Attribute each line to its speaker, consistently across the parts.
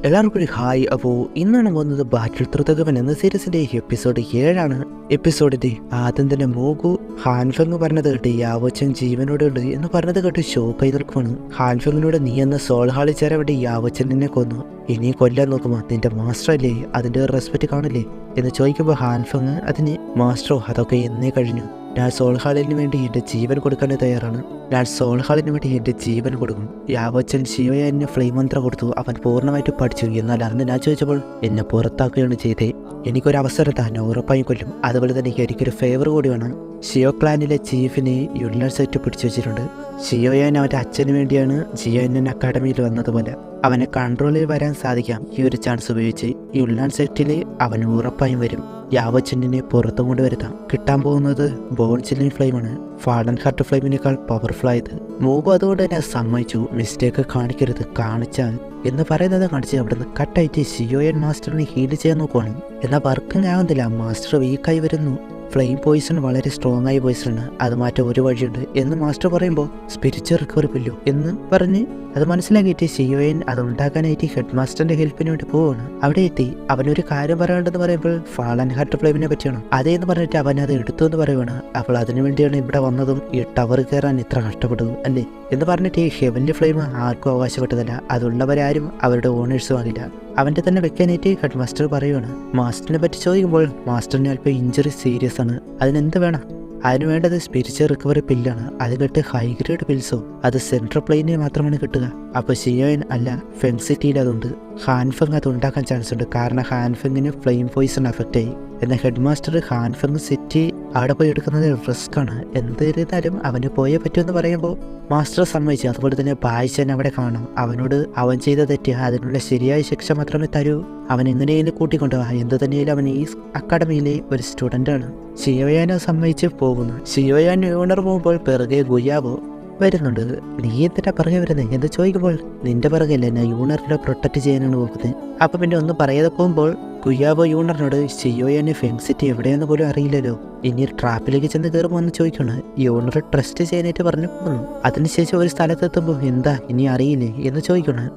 Speaker 1: എല്ലാവർക്കും ഒരു ഹായ്. അപ്പോൾ ഇന്നാണ് പോകുന്നത് ബാറ്റിൽ ത്രുതകവൻ എന്ന സീരീസിന്റെ എപ്പിസോഡ് 7 എപ്പിസോഡിന്റെ ആദ്യം തന്നെ മോഗു ഹാൻഫെങ് പറഞ്ഞത് കേട്ട് യാവോച്ചൻ ജീവനോടെ ഉണ്ട് എന്ന് പറഞ്ഞത് കേട്ട് ഷോക്ക് ആയി നിൽക്കുവാണ്. ഹാൻഫെങ്ങിനോട് നീ എന്ന സോൾ ഹാളിൽ ചേരാൻ വേണ്ടി യാവോച്ചൻ നിന്നെ കൊന്നു, ഇനി കൊല്ലാൻ നോക്കുമ്പോൾ നിന്റെ മാസ്റ്റർ അല്ലേ, അതിന്റെ റെസ്പെക്ട് കാണില്ലേ എന്ന് ചോദിക്കുമ്പോൾ ഹാൻഫെങ് അതിന് മാസ്റ്ററോ അതൊക്കെ എന്നേ കഴിഞ്ഞു, ഞാൻ സോൾ ഹാളിന് വേണ്ടി എൻ്റെ ജീവൻ കൊടുക്കാൻ തയ്യാറാണ്, ഞാൻ സോൾ ഹാളിന് വേണ്ടി എൻ്റെ ജീവൻ കൊടുക്കും. യാവോച്ചൻ ശിവയെ ഫ്ലെയിം മന്ത്ര കൊടുത്തു, അവൻ പൂർണ്ണമായിട്ട് പഠിച്ചു. എന്നാൽ അന്ന് ഞാൻ ചോദിച്ചപ്പോൾ എന്നെ പുറത്താക്കുകയാണ് ചെയ്തേ. എനിക്കൊരു അവസരം തന്നെ ഉറപ്പായും കൊല്ലും. അതുപോലെ തന്നെ എനിക്കൊരു ഫേവർ കൂടി വേണം. ഷിയോ ക്ലാനിലെ ചീഫിനെ യുള്ളർ സെറ്റ് പിടിച്ചു വെച്ചിട്ടുണ്ട്. ഷിയോയാൻ അവൻ്റെ അച്ഛന് വേണ്ടിയാണ് ജിയോൻ അക്കാഡമിയിൽ വന്നതുപോലെ അവനെ കൺട്രോളിൽ വരാൻ സാധിക്കാം. ഈ ഒരു ചാൻസ് ഉപയോഗിച്ച് ഈ ഉള്ളാൻ സെറ്റിൽ അവൻ ഉറപ്പായും വരും. യാവോച്ചനെ പുറത്തു കൊണ്ടുവരുത്താം. കിട്ടാൻ പോകുന്നത് ബോൺ ചില്ലിങ് ഫ്ലെയിമാണ്, ഫാഡൻ ഹാർട്ട് ഫ്ലെയിമിനേക്കാൾ പവർഫുൾ ആയത്. മൂബ് അതുകൊണ്ട് തന്നെ സമ്മതിച്ചു, മിസ്റ്റേക്ക് കാണിക്കരുത്, കാണിച്ചാൽ എന്ന് പറയുന്നത് കാണിച്ച് അവിടുന്ന് കട്ടായിട്ട് ഷിയോയൻ മാസ്റ്ററിനെ ഹീൽ ചെയ്യാൻ നോക്കുവാണ്. എന്നാൽ വർക്കിംഗ് ആകുന്നില്ല, മാസ്റ്റർ വീക്കായി വരുന്നു. ഫ്ലെയിം പോയിസൺ വളരെ സ്ട്രോങ് ആയ പോയിസണാണ്, അത് മാറ്റാൻ ഒരു വഴിയുണ്ട് എന്ന് മാസ്റ്റർ പറയുമ്പോൾ സ്പിരിച്വൽ റിക്കവറി പില്ലോ എന്ന് പറഞ്ഞ് അത് മനസ്സിലാക്കിയിട്ട് ഷിയോയൻ അത് ഉണ്ടാക്കാനായിട്ട് ഹെഡ് മാസ്റ്ററിന്റെ ഹെൽപ്പിന് വേണ്ടി പോവാണ്. അവിടെ എത്തി അവനൊരു കാര്യം പറയാനുണ്ടെന്ന് പറയുമ്പോൾ ഫാളൻ ഹാർട്ട് ഫ്ലെയിമിനെ പറ്റിയാണ്. അതേന്ന് പറഞ്ഞിട്ട് അവൻ അത് എടുത്തു എന്ന് പറയുവാണ്. അപ്പോൾ അതിനു വേണ്ടിയാണ് ഇവിടെ വന്നതും ഈ ടവർ കയറാൻ ഇത്ര കഷ്ടപ്പെട്ടതും അല്ലേ എന്ന് പറഞ്ഞിട്ട് ഈ ഹെവൻലി ഫ്ലെയിം ആർക്കും അവകാശപ്പെട്ടതല്ല, അതുള്ളവരാരും അവരുടെ ഓണേഴ്സും ആകില്ല. അവൻ്റെ തന്നെ വെക്കാനായിട്ട് ഹെഡ് മാസ്റ്റർ പറയുവാണ്. മാസ്റ്ററിനെ പറ്റി ചോദിക്കുമ്പോൾ മാസ്റ്ററിന് അല്പം ഇഞ്ചുറി സീരിയസ് ആണ്, അതിനെന്ത് വേണം? അതിന് വേണ്ടത് സ്പിരിച്വൽ റിക്കവറി പില്ലാണ്. അത് കേട്ട് ഹൈ ഗ്രേഡ് പിൽസോ അത് സെൻട്രൽ പ്ലെയിനിൽ മാത്രമാണ് കിട്ടുക. അപ്പോൾ ഷിയോയൻ അല്ല ഫെങ് സിറ്റിയിൽ അതുണ്ട്. ഹാൻഫെങ് അത് ഉണ്ടാക്കാൻ ചാൻസ് ഉണ്ട്, കാരണം ഹാൻഫെങ്ങിന് ഫ്ലെയിം പോയിസൺ അഫക്റ്റ് ആയി. എന്നാൽ ഹെഡ് മാസ്റ്റർ ഹാൻഫെങ് സിറ്റി അവിടെ പോയി എടുക്കുന്നത് റിസ്ക് ആണ്, എന്നിരുന്നാലും അവന് പോയേ പറ്റുമെന്ന് പറയുമ്പോൾ മാസ്റ്റർ സമ്മതിച്ചു. അതുപോലെ തന്നെ ബായ്ച്ചൻ അവിടെ കാണും. അവനോട് അവൻ ചെയ്ത തെറ്റ് അതിനുള്ള ശരിയായ ശിക്ഷ മാത്രമേ തരൂ, അവൻ എങ്ങനെയും കൂട്ടിക്കൊണ്ടുപോകാം. എന്ത് തന്നെയാലും അവൻ ഈ അക്കാഡമിയിലെ ഒരു സ്റ്റുഡൻ്റ് ആണ്. ഷിയോയാനെ സമ്മതിച്ച് പോകുന്നു. ഷിയോയാൻ യൂണർ പോകുമ്പോൾ പിറകെ ഗുയാവോ വരുന്നുണ്ട്. നീ എന്തിനാ പിറകെ വരുന്നത് എന്ന് ചോദിക്കുമ്പോൾ നിന്റെ പിറകെയല്ല, ഞാൻ യൂണറിനെ പ്രൊട്ടക്ട് ചെയ്യാനാണ് പോകുന്നത്. അപ്പം പിന്നെ ഒന്നും പറയാതെ പോകുമ്പോൾ ഗുയാവോ യൂണറിനോട് ഷിയോയാനെ ഫെങ് സിറ്റി എവിടെയെന്ന് പോലും അറിയില്ലല്ലോ, ഇനി ട്രാപ്പിലേക്ക് ചെന്ന് കയറുമോ എന്ന് ചോദിക്കണം. യൂണർ ട്രസ്റ്റ് ചെയ്യാനായിട്ട് പറഞ്ഞു പോകുന്നു. അതിനുശേഷം ഒരു സ്ഥലത്തെത്തുമ്പോൾ എന്താ ഇനി അറിയില്ലേ എന്ന് ചോദിക്കണം.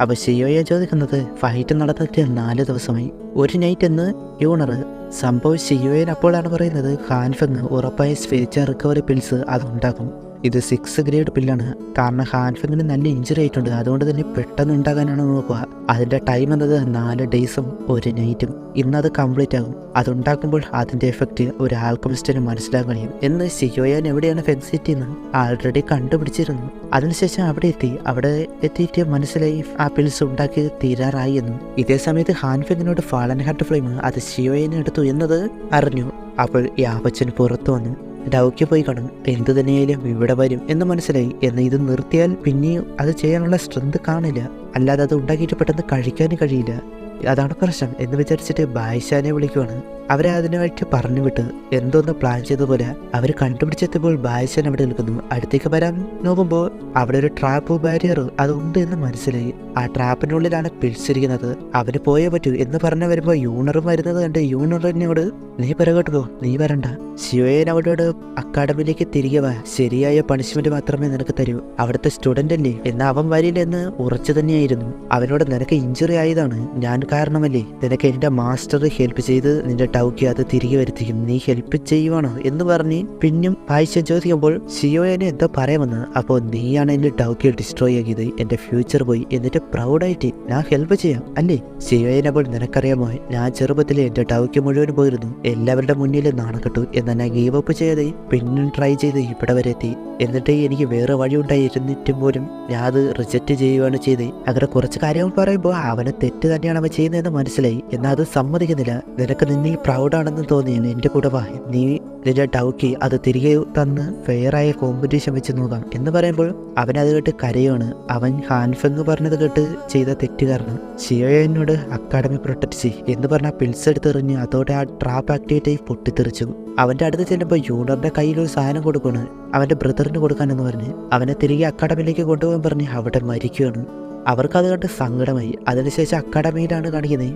Speaker 1: അപ്പോൾ ഷിയോയെ ചോദിക്കുന്നത് ഫൈറ്റ് നടന്നിട്ട് 4 ദിവസമായി, ഒരു നൈറ്റ് എന്ന് യൂണർ. സംഭവം ഷിയോയൻ അപ്പോഴാണ് പറയുന്നത് ഹാൻഫെങ് ഉറപ്പായ സ്പിരിച്വൽ റിക്കവറി പിൽസ് അതുണ്ടാക്കും. ഇത് 6 ഗ്രേഡ് പില്ലാണ്, കാരണം ഹാൻഫെങ്ങിന് നല്ല ഇഞ്ചുറി ആയിട്ടുണ്ട്. അതുകൊണ്ട് തന്നെ പെട്ടെന്ന് ഉണ്ടാകാനാണ് നോക്കുക. അതിൻ്റെ ടൈം എന്നത് 4 ഡേയ്സും ഒരു നൈറ്റും. ഇന്നത് കംപ്ലീറ്റ് ആകും. അതുണ്ടാക്കുമ്പോൾ അതിൻ്റെ എഫക്റ്റ് ഒരു ആൽക്കമിസ്റ്റിന് മനസ്സിലാക്കാൻ കഴിയും എന്ന് ഷിയോയാൻ എവിടെയാണ് ഫെങ് സിറ്റി എന്ന് ആൾറെഡി കണ്ടുപിടിച്ചിരുന്നു. അതിനുശേഷം അവിടെ എത്തിയിട്ട് മനസ്സിലായി ആ പിൽസ് ഉണ്ടാക്കി തീരാറായി എന്നും. ഇതേ സമയത്ത് ഹാൻഫെങ്ങിനോട് ഫാളൻ ഹാർട്ട് ഫ്ലെയിം അത് ഷിയോയനെ എടുത്തു എന്നത് അറിഞ്ഞു. അപ്പോൾ യാവോച്ചൻ പുറത്തു വന്നു. ഡൗക്കി പോയി കാണും, എന്തു തന്നെയായാലും ഇവിടെ വരും എന്ന് മനസ്സിലായി. എന്നാൽ ഇത് നിർത്തിയാൽ പിന്നെയും അത് ചെയ്യാനുള്ള സ്ട്രെങ്ത് കാണില്ല, അല്ലാതെ അത് ഉണ്ടാക്കിയിട്ട് പെട്ടെന്ന് കഴിക്കാനും കഴിയില്ല. അതാണ് പ്രശ്നം എന്ന് വിചാരിച്ചിട്ട് ബായ്ഷാനെ വിളിക്കുവാണ്. അവരെ അതിനായിട്ട് പറഞ്ഞു വിട്ട് എന്തോന്ന് പ്ലാൻ ചെയ്തതുപോലെ അവർ കണ്ടുപിടിച്ചെത്തിയപ്പോൾ ബായ്ഷാൻ അവിടെ നിൽക്കുന്നു. അടുത്തേക്ക് വരാൻ നോക്കുമ്പോൾ അവിടെ ഒരു ട്രാപ്പ് ബാരിയർ അതുണ്ട് എന്ന് മനസ്സിലായി. ആ ട്രാപ്പിനുള്ളിലാണ് പിടിച്ചിരിക്കുന്നത്. അവന് പോയേ പറ്റൂ എന്ന് പറഞ്ഞു വരുമ്പോൾ യൂണറും വരുന്നത് കണ്ട് യൂണറിനോട് നീ പിറകോട്ട് പോ, നീ വരണ്ട, ഷിയോയൻ അവരോട് അക്കാഡമിയിലേക്ക് തിരികെ വാ, ശരിയായ പണിഷ്മെന്റ് മാത്രമേ നിനക്ക് തരൂ, അവിടുത്തെ സ്റ്റുഡന്റ് അല്ലേ എന്നാൽ അവൻ വരില്ലെന്ന് ഉറച്ചു തന്നെയായിരുന്നു. അവനോട് നിനക്ക് ഇഞ്ചുറി ആയതാണ്, ഞാൻ കാരണമല്ലേ, നിനക്ക് എൻ്റെ മാസ്റ്റർ ഹെൽപ്പ് ചെയ്ത് നിന്റെ ടൗക്കി അത് തിരികെ വരുത്തിക്കും, നീ ഹെൽപ്പ് ചെയ്യുവാണോ എന്ന് പറഞ്ഞ് പിന്നും ബായ്ച്ചൻ ചോദിക്കുമ്പോൾ ഷിയോയനെ എന്തോ പറയാമെന്ന്. അപ്പോൾ നീയാണ് എൻ്റെ ടൗക്കി ഡിസ്ട്രോയ് ആക്കിയത്, എൻ്റെ ഫ്യൂച്ചർ പോയി, എന്നിട്ട് പ്രൗഡായിട്ട് ഞാൻ ഹെൽപ്പ് ചെയ്യാം അല്ലേ. ഷിയോയൻ അപ്പോൾ നിനക്കറിയാമോ, ഞാൻ ചെറുപ്പത്തിൽ എൻ്റെ ടൗക്കി മുഴുവൻ പോയിരുന്നു, എല്ലാവരുടെ മുന്നിൽ നാണക്കെട്ടു, എന്നാൽ ഞാൻ ഗീവ് അപ്പ് ചെയ്ത് പിന്നും ട്രൈ ചെയ്ത് ഇവിടെ വരെ എത്തി. എന്നിട്ട് എനിക്ക് വേറെ വഴി ഉണ്ടായിരുന്നിട്ടും പോലും ഞാൻ അത് റിജക്റ്റ് ചെയ്യുകയാണ് ചെയ്ത്. അങ്ങനെ കുറച്ച് കാര്യങ്ങൾ പറയുമ്പോൾ അവനെ തെറ്റ് തന്നെയാണ് അവൻ ചെയ്യുന്നതെന്ന് മനസ്സിലായി. എന്നാൽ അത് സമ്മതിക്കുന്നില്ല. നിനക്ക് നിന്നെ പ്രൗഡാണെന്ന് തോന്നിയാണ്, എൻ്റെ കൂടെ വാ, നീ നിന്റെ ടൗക്കി അത് തിരികെ തന്ന് ഫെയറായ കോമ്പറ്റീഷൻ വെച്ച് നോക്കാം എന്ന് പറയുമ്പോൾ അവനത് കേട്ട് കരയാണ്. അവൻ ഹാൻഫെങ് പറഞ്ഞത് കേട്ട് ചെയ്ത തെറ്റുകാരന് ഷിയോയനോട് അക്കാഡമി പ്രൊട്ടക്ട് ചെയ് എന്ന് പറഞ്ഞ പിൽസ് എടുത്തെറിഞ്ഞ് അതോടെ ആ ട്രാപ്പ് ആക്ടിവേറ്റ് ആയി പൊട്ടിത്തെറിച്ചു. അവൻ്റെ അടുത്ത് ചെല്ലുമ്പോൾ യൂണറിന്റെ കയ്യിൽ ഒരു സാധനം കൊടുക്കുകയാണ്, അവൻ്റെ ബ്രദറിന് കൊടുക്കാനെന്ന് പറഞ്ഞ് അവനെ തിരികെ അക്കാഡമിയിലേക്ക് കൊണ്ടുപോകാൻ പറഞ്ഞ് അവിടെ മരിക്കുകയാണ്. അവർക്കത് കണ്ട് സങ്കടമായി. അതിനുശേഷം അക്കാഡമിയിലാണ് കാണിക്കുന്നത്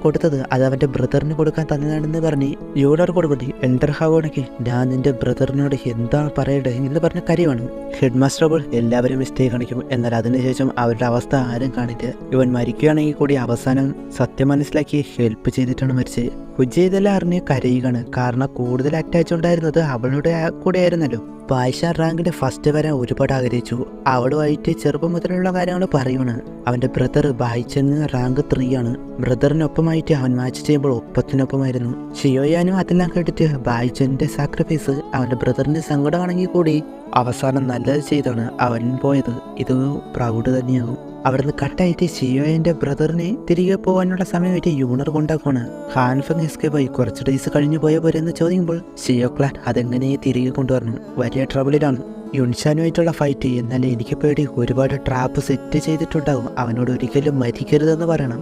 Speaker 1: കൊടുത്തത് അത് അവൻ്റെ ബ്രദറിന് കൊടുക്കാൻ തന്നതാണെന്ന് പറഞ്ഞ് യൂണർ കൊടുക്കുന്നു. എൻ്റർ ഹവോണയ്ക്ക് ഞാൻ നിൻ്റെ ബ്രദറിനോട് എന്താണ് പറയേണ്ടത് എന്ന് പറഞ്ഞ കാര്യമാണ്. ഹെഡ് മാസ്റ്റർ അപ്പോൾ എല്ലാവരും മിസ്റ്റേക്ക് കാണിക്കും. എന്നാൽ അതിനുശേഷം അവരുടെ അവസ്ഥ ആരും കാണില്ല. ഇവൻ മരിക്കുകയാണെങ്കിൽ കൂടി അവസാനം സത്യം മനസ്സിലാക്കി ഹെൽപ്പ് ചെയ്തിട്ടാണ് മരിച്ചത്. കുജി ഇതെല്ലാം അറിഞ്ഞ് കരയുകയാണ്. കാരണം കൂടുതൽ അറ്റാച്ച് ഉണ്ടായിരുന്നത് അവളുടെ കൂടെ ആയിരുന്നല്ലോ. പായ്ഷ റാങ്കിന്റെ ഫസ്റ്റ് വരാൻ ഒരുപാട് ആഗ്രഹിച്ചു. അവളുമായിട്ട് ചെറുപ്പം മുതലുള്ള കാര്യങ്ങൾ പറയുവാണ്. അവൻ്റെ ബ്രദർ ബായിച്ചെന്ന് റാങ്ക് 3 ആണ്. ബ്രദറിനൊപ്പമായിട്ട് അവൻ മാച്ച് ചെയ്യുമ്പോൾ ഒപ്പത്തിനൊപ്പമായിരുന്നു. ഷിയോയാനും അതെല്ലാം കേട്ടിട്ട് ബായിച്ചന്റെ സാക്രിഫൈസ് അവൻ്റെ ബ്രദറിന്റെ സങ്കടമാണെങ്കിൽ കൂടി അവസാനം നല്ലത് ചെയ്താണ് അവൻ പോയത്. ഇത് പ്രൗഡ് തന്നെയാകും. അവിടുന്ന് കട്ടായിട്ട് ഷിയോയന്റെ ബ്രദറിനെ തിരികെ പോകാനുള്ള സമയമായിട്ട് യൂണർ കൊണ്ടാക്കുവാണ്. ഹാൻഫങ് എസ്കേപ്പായി കുറച്ച് ഡേയ്സ് കഴിഞ്ഞു പോയ പോലെ എന്ന് ചോദിക്കുമ്പോൾ ഷിയോ ക്ലാൻ അതെങ്ങനെ തിരികെ കൊണ്ടുവരണം, വലിയ ട്രബിളിലാണ്. യുൻഷാനുമായിട്ടുള്ള ഫൈറ്റ്. എന്നാൽ എനിക്ക് പേടി ഒരുപാട് ട്രാപ്പ് സെറ്റ് ചെയ്തിട്ടുണ്ടാകും. അവനോട് ഒരിക്കലും മരിക്കരുതെന്ന് പറയണം.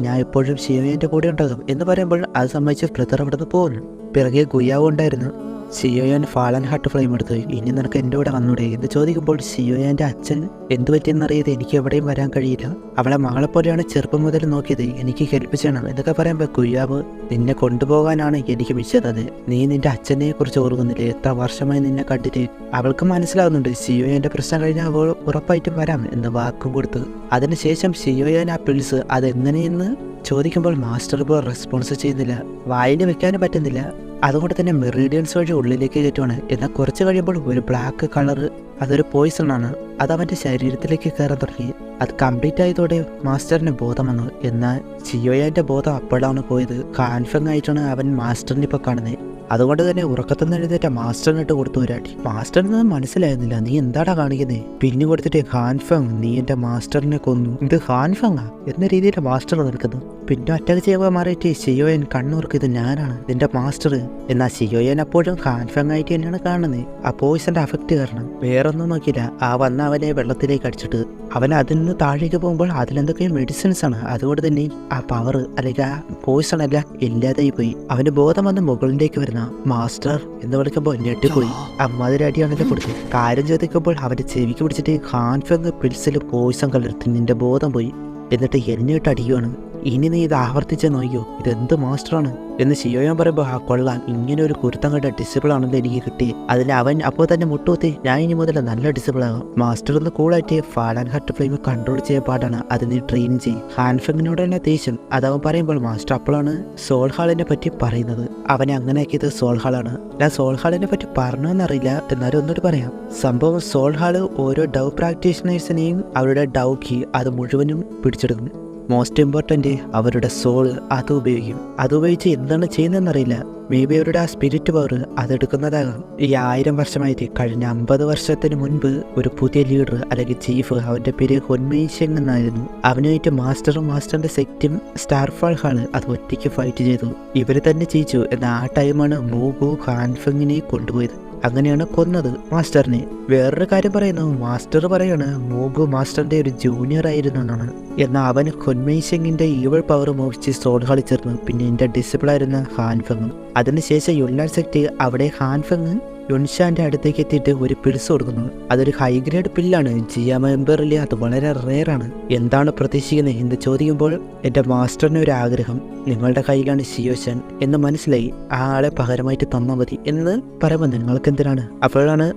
Speaker 1: ഞാൻ എപ്പോഴും ഷിയോയന്റെ കൂടെ ഉണ്ടാകും എന്ന് പറയുമ്പോൾ അത് സമ്മതിച്ച് ബ്രദർ അവിടെ നിന്ന് പോകുന്നു. പിറകെ ഗുയാവ് ഉണ്ടായിരുന്നു. ഷിയോയാൻ ഫാളൻ ഹാർട്ട് ഫ്ലെയിം എടുത്ത് ഇനി നിനക്ക് എൻ്റെ കൂടെ വന്നൂടെ എന്ന് ചോദിക്കുമ്പോൾ ഷിയോയാൻ്റെ അച്ഛൻ എന്തു പറ്റിയെന്നറിയത് എനിക്ക് എവിടെയും വരാൻ കഴിയില്ല. അവളെ മകളെപ്പോലെയാണ് ചെറുപ്പം മുതൽ നോക്കിയത്, എനിക്ക് ഹെൽപ്പ് ചെയ്യണം എന്നൊക്കെ പറയുമ്പോൾ കുയ്യാവ് നിന്നെ കൊണ്ടുപോകാനാണ് എനിക്ക് വിളിച്ചത്. നീ നിന്റെ അച്ഛനെ കുറിച്ച് ഓർക്കുന്നില്ലേ, എത്ര വർഷമായി നിന്നെ കണ്ടിട്ട്. അവൾക്ക് മനസ്സിലാകുന്നുണ്ട് ഷിയോയാൻ്റെ പ്രശ്നം കഴിഞ്ഞാൽ അവൾ ഉറപ്പായിട്ടും വരാം എന്ന് വാക്കും കൊടുത്ത്. അതിനുശേഷം ഷിയോയാൻ ആ പിൽസ് അതെങ്ങനെയെന്ന് ചോദിക്കുമ്പോൾ മാസ്റ്റർ ഇപ്പോൾ റെസ്പോൺസ് ചെയ്യുന്നില്ല. വായിൽ വെക്കാനും പറ്റുന്നില്ല. അതുകൊണ്ട് തന്നെ മെറീഡിയൻസ് വഴി ഉള്ളിലേക്ക് കയറ്റുവാണ്. എന്നാൽ കുറച്ച് കഴിയുമ്പോൾ ഒരു ബ്ലാക്ക് കളർ അതൊരു പോയിസണാണ്. അത് അവൻ്റെ ശരീരത്തിലേക്ക് കയറാൻ തുടങ്ങി. അത് കംപ്ലീറ്റ് ആയതോടെ മാസ്റ്ററിന് ബോധം വന്നു. എന്നാൽ ഷിയോയാൻ്റെ ബോധം അപ്പോഴാണ് പോയത്. ഹാൻഫങ് ആയിട്ടാണ് അവൻ മാസ്റ്ററിനെ ഇപ്പോൾ കാണുന്നത്. അതുകൊണ്ട് തന്നെ ഉറക്കത്തുനിന്ന് എഴുന്നേറ്റ മാസ്റ്ററിനിട്ട് കൊടുത്തു ഒരാട്ടി. മാസ്റ്ററിന് മനസ്സിലായിരുന്നില്ല നീ എന്താടാ കാണിക്കുന്നത്. പിന്നെ കൊടുത്തിട്ട് ഹാൻഫങ് നീ എൻ്റെ മാസ്റ്ററിനെ കൊന്നു, ഇത് ഹാൻഫങ്ങാ എന്ന രീതിയിൽ മാസ്റ്റർ നിൽക്കുന്നു. പിന്നെ അറ്റാക്ക് ചെയ്യുമ്പോൾ മാറിയിട്ട് ഷിയോയൻ കണ്ണൂർക്ക് ഇത് ഞാനാണ് നിന്റെ മാസ്റ്റർ. എന്നാൽ ഷിയോയൻ അപ്പോഴും ഹാൻഫങ് ആയിട്ട് തന്നെയാണ് കാണുന്നത്. ആ പോയിസന്റെ അഫക്റ്റ് കാരണം വേറൊന്നും നോക്കിയില്ല. വന്ന അവനെ വെള്ളത്തിലേക്ക് അടിച്ചിട്ട് അവൻ അതിൽ നിന്ന് താഴേക്ക് പോകുമ്പോൾ അതിലെന്തൊക്കെയോ മെഡിസിൻസ് ആണ്. അതുകൊണ്ട് തന്നെ ആ പവർ അല്ലെങ്കിൽ ആ പോയിസൺ എല്ലാം ഇല്ലാതായി പോയി. അവന്റെ ബോധം വന്ന് മുകളിലേക്ക് വരുന്ന മാസ്റ്റർ എന്ന് വിളിക്കുമ്പോൾ ഞെട്ടിപ്പോയി. അമ്മാതിരടിയാണല്ലോ കൊടുത്തത്. കാര്യം ചോദിക്കുമ്പോൾ അവന്റെ ചെവിക്ക് പിടിച്ചിട്ട് ഹാൻഫങ് പിൽസിൽ പോയിസൺ കലർത്തി നിന്റെ ബോധം പോയി, എന്നിട്ട് എന്നെ അടിക്കുകയാണ്. ഇനി നീ ഇത് ആവർത്തിച്ച് നോക്കിയോ, ഇതെന്ത് മാസ്റ്ററാണ് എന്ന് ഷിയോയാൻ പറയുമ്പോൾ കൊള്ളാം, ഇങ്ങനെ ഒരു കുരുത്തം കണ്ട ഡിസിപ്പിൾ ആണല്ലോ എനിക്ക് കിട്ടി. അതിൽ അവൻ അപ്പോൾ തന്നെ മുട്ടുകുത്തി ഞാൻ ഇനി മുതൽ നല്ല ഡിസിപ്പിൾ ആകും. മാസ്റ്റർ ഒന്ന് കൂളായിട്ട് ഫാളൻ ഹാർട്ട് ഫ്ലെയിം കൺട്രോൾ ചെയ്യാൻ പാടാണ്, അത് നീ ട്രെയിൻ ചെയ്യും. ഹാൻഫങ്ങിനോട് തന്നെ ദേഷ്യം അതവൻ പറയുമ്പോൾ മാസ്റ്റർ അപ്പോഴാണ് സോൾ ഹാളിനെ പറ്റി പറയുന്നത്. അവനെ അങ്ങനെ ആക്കിയത് സോൾ ഹാളാണ്. ഞാൻ സോൾ ഹാളിനെ പറ്റി പറഞ്ഞോന്നറിയില്ല, എന്നാലും ഒന്നുകൂടി പറയാം. സംഭവം സോൾ ഹാള് ഓരോ ഡൗ പ്രാക്ടീഷണേഴ്സിനെയും അവരുടെ ഡൗ കീ അത് മുഴുവനും പിടിച്ചെടുക്കും. മോസ്റ്റ് ഇമ്പോർട്ടൻ്റ് അവരുടെ സോൾ അത് ഉപയോഗിക്കും. അത് ഉപയോഗിച്ച് എന്താണ് ചെയ്യുന്നതെന്നറിയില്ല. മേ ബി അവരുടെ ആ സ്പിരിറ്റ് പവർ അതെടുക്കുന്നതാകാം. ഈ 1000 വർഷമായിട്ട് കഴിഞ്ഞ 50 വർഷത്തിന് മുൻപ് ഒരു പുതിയ ലീഡർ അല്ലെങ്കിൽ ചീഫ്, അവൻ്റെ പേര് ഹൊൻമെയ്ഷെങ് എന്നായിരുന്നു. അവനുമായിട്ട് മാസ്റ്ററിന്റെ സെക്റ്റും സ്റ്റാർഫാൾ ഹാള് അത് ഒറ്റയ്ക്ക് ഫൈറ്റ് ചെയ്തു. ഇവർ തന്നെ ജയിച്ചു. എന്നാൽ ആ ടൈമാണ് മൂഗു ഹാൻഫങ്ങിനെ കൊണ്ടുപോയത്. അങ്ങനെയാണ് കൊന്നത് മാസ്റ്ററിനെ. വേറൊരു കാര്യം പറയുന്നു, മാസ്റ്റർ പറയാണ് മൂഗു മാസ്റ്ററിന്റെ ഒരു ജൂനിയർ ആയിരുന്നു എന്നാണ്. എന്നാൽ അവൻ ഹൊൻമെയ്ഷെങ്ങിന്റെ ഈവൾ പവർ മോഹിച്ച് സോൾ ഹാളിൽ ചേർന്നു. പിന്നെ എൻ്റെ ഡിസിപ്പിൾ ആയിരുന്ന ഹാൻഫങ്. അതിനുശേഷം യുല്ലാൻ സെക്ട് അവിടെ ഹാൻഫങ് യുൻഷാന്റെ അടുത്തേക്ക് എത്തിയിട്ട് ഒരു പിൽസ് കൊടുക്കുന്നു. അതൊരു ഹൈ ഗ്രേഡ് പില്ലാണ്. ജിയ മെമ്പറിൽ അത് വളരെ റെയറാണ്. എന്താണ് പ്രതീക്ഷിക്കുന്നത് എന്ന് ചോദിക്കുമ്പോൾ എൻ്റെ മാസ്റ്ററിന് ഒരു ആഗ്രഹം, നിങ്ങളുടെ കയ്യിലാണ് ഷിയോഷൻ എന്ന് മനസ്സിലായി, ആ ആളെ പകരമായിട്ട് തന്നാൽ മതി എന്ന് പറയുമ്പോൾ നിങ്ങൾക്ക് എന്തിനാണ്. അപ്പോഴാണ്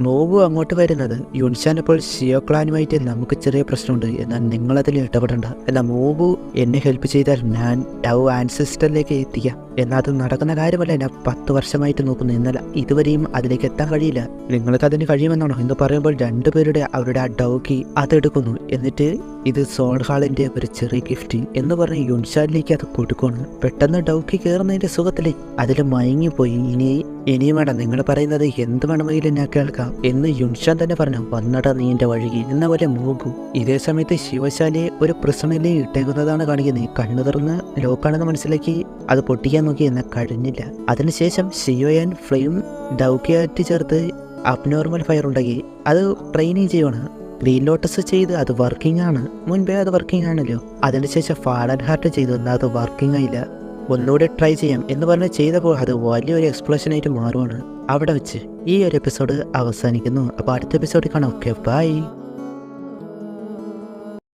Speaker 1: നോബു അങ്ങോട്ട് വരുന്നത്. യുൻഷാൻ അപ്പോൾ ഷിയോ ക്ലാനുമായിട്ട് നമുക്ക് ചെറിയ പ്രശ്നമുണ്ട്, എന്നാൽ നിങ്ങളതിൽ ഇടപെടണ്ട. എന്നാൽ നോബു എന്നെ ഹെൽപ്പ് ചെയ്താൽ ഞാൻ ഡൗ ആൻസിസ്റ്ററിലേക്ക് എത്തിക്കാം. എന്നാൽ അത് നടക്കുന്ന കാര്യമല്ല, ഞാൻ 10 വർഷമായിട്ട് നോക്കുന്നു, എന്നാൽ ഇതുവരെയും അതിലേക്ക് എത്താൻ കഴിയില്ല. നിങ്ങൾക്ക് അതിന് കഴിയുമെന്നാണോ എന്ന് പറയുമ്പോൾ രണ്ടുപേരുടെ അവരുടെ ആ ഡൗക്കി അതെടുക്കുന്നു. എന്നിട്ട് ഇത് സോൾ ഹാളിന്റെ ഒരു ചെറിയ ഗിഫ്റ്റ് എന്ന് പറഞ്ഞ് യുൻഷാനിലേക്ക് അത് കൊടുക്കുന്നു. പെട്ടെന്ന് ഡൗക്കി കയറുന്നതിന്റെ സുഖത്തില് അതിൽ മയങ്ങിപ്പോയി. ഇനിയും വേണ്ട, നിങ്ങൾ പറയുന്നത് എന്ത് വേണമെങ്കിലും ഞാൻ കേൾക്കാം എന്ന് യുൻഷാൻ തന്നെ പറഞ്ഞു. വന്നട നീ എന്റെ വഴുകി എന്ന പോലെ മൂകു. ഇതേ സമയത്ത് ശിവശാലിയെ ഒരു പ്രശ്നയിലെ ഇട്ടേക്കുന്നതാണ് കാണിക്കുന്നത്. കണ്ണു തുറന്ന് ലോക്കാണെന്ന് മനസ്സിലാക്കി അത് പൊട്ടിക്കാൻ നോക്കി, എന്നാൽ കഴിഞ്ഞില്ല. അതിനുശേഷം ഷിയോയാൻ ഫ്ലെയിം ഡൗക്കിയായിട്ട് ചേർത്ത് അബ്നോർമൽ ഫയർ ഉണ്ടാക്കി അത് ട്രെയിനിങ് ചെയ്യുവാണ്. ഗ്രീൻ ലോട്ടസ് ചെയ്ത് അത് വർക്കിംഗ് ആണ്. മുൻപേ അത് വർക്കിംഗ് ആണല്ലോ. അതിനുശേഷം ഫാളൻ ഹാർട്ട് ചെയ്തു, എന്നാൽ അത് വർക്കിംഗ് ആയില്ല. ഒന്നുകൂടെ ട്രൈ ചെയ്യാം എന്ന് പറഞ്ഞ് ചെയ്തപ്പോൾ അത് വലിയൊരു എക്സ്പ്ലോഷനായിട്ട് മാറുവാണ്. അവിടെ വെച്ച് ഈ ഒരു എപ്പിസോഡ് അവസാനിക്കുന്നു. അപ്പോൾ അടുത്ത എപ്പിസോഡിൽ കാണാം. Okay, by.